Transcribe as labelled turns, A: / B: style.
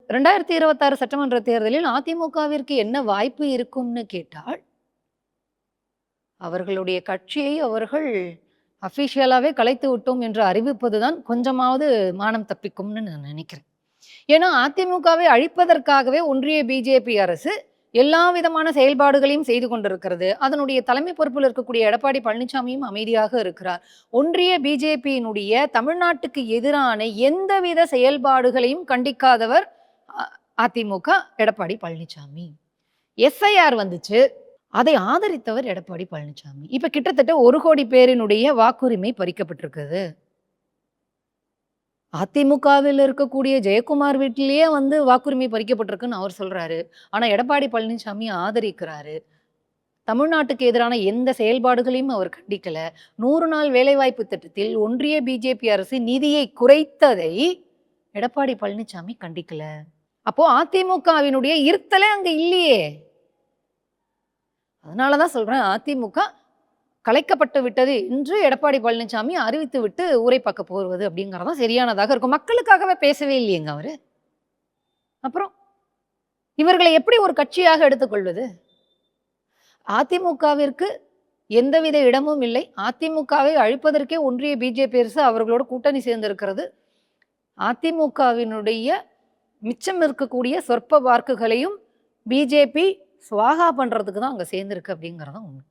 A: 2026 சட்டமன்ற தேர்தலில் அதிமுகவிற்கு என்ன வாய்ப்பு இருக்கும்னு கேட்டால், அவர்களுடைய கட்சியை அவர்கள் அஃபிஷியலாவே கலைத்து விட்டோம் என்று அறிவிப்பதுதான் கொஞ்சமாவது மானம் தப்பிக்கும்னு நான் நினைக்கிறேன். ஏன்னா அதிமுகவை அழிப்பதற்காகவே ஒன்றிய பிஜேபி அரசு எல்லா விதமான செயல்பாடுகளையும் செய்து கொண்டிருக்கிறது. அதனுடைய தலைமை பொறுப்பில் இருக்கக்கூடிய எடப்பாடி பழனிசாமியும் அமைதியாக இருக்கிறார். ஒன்றிய பிஜேபியினுடைய தமிழ்நாட்டுக்கு எதிரான எந்தவித செயல்பாடுகளையும் கண்டிக்காதவர் அதிமுக எடப்பாடி பழனிசாமி. எஸ்ஐஆர் வந்துச்சு, அதை ஆதரித்தவர் எடப்பாடி பழனிசாமி. இப்ப கிட்டத்தட்ட 1 கோடி பேரினுடைய வாக்குரிமை பறிக்கப்பட்டிருக்குது. அதிமுகவில் இருக்கக்கூடிய ஜெயக்குமார் வீட்டிலேயே வாக்குரிமை பறிக்கப்பட்டிருக்குன்னு அவர் சொல்றாரு. ஆனா எடப்பாடி பழனிசாமி ஆதரிக்கிறாரு. தமிழ்நாட்டுக்கு எதிரான எந்த செயல்பாடுகளையும் அவர் கண்டிக்கல. 100 நாள் வேலைவாய்ப்பு திட்டத்தில் ஒன்றிய பிஜேபி அரசு நிதியை குறைத்ததை எடப்பாடி பழனிசாமி கண்டிக்கல. அப்போ அதிமுகவினுடைய இருத்தலே அங்க இல்லையே. அதனாலதான் சொல்றேன், அதிமுக கலைக்கப்பட்டு விட்டது என்று எடப்பாடி பழனிசாமி அறிவித்து விட்டு ஊரை பார்க்க போவது அப்படிங்கறதா சரியானதாக இருக்கும். மக்களுக்காகவே பேசவே இல்லையேங்க அவரு. அப்புறம் இவர்களை எப்படி ஒரு கட்சியாக எடுத்துக்கொள்வது? அதிமுகவிற்கு எந்தவித இடமும் இல்லை. அதிமுகவை அழிப்பதற்கே ஒன்றிய பிஜேபி அரசு அவர்களோட கூட்டணி சேர்ந்திருக்கிறது. அதிமுகவினுடைய மிச்சம் இருக்கக்கூடிய சொற்ப வாக்குகளையும் பிஜேபி சுவாகா பண்றதுக்கு தான் அங்க சேர்ந்திருக்கு அப்படிங்கறதான் உண்மை.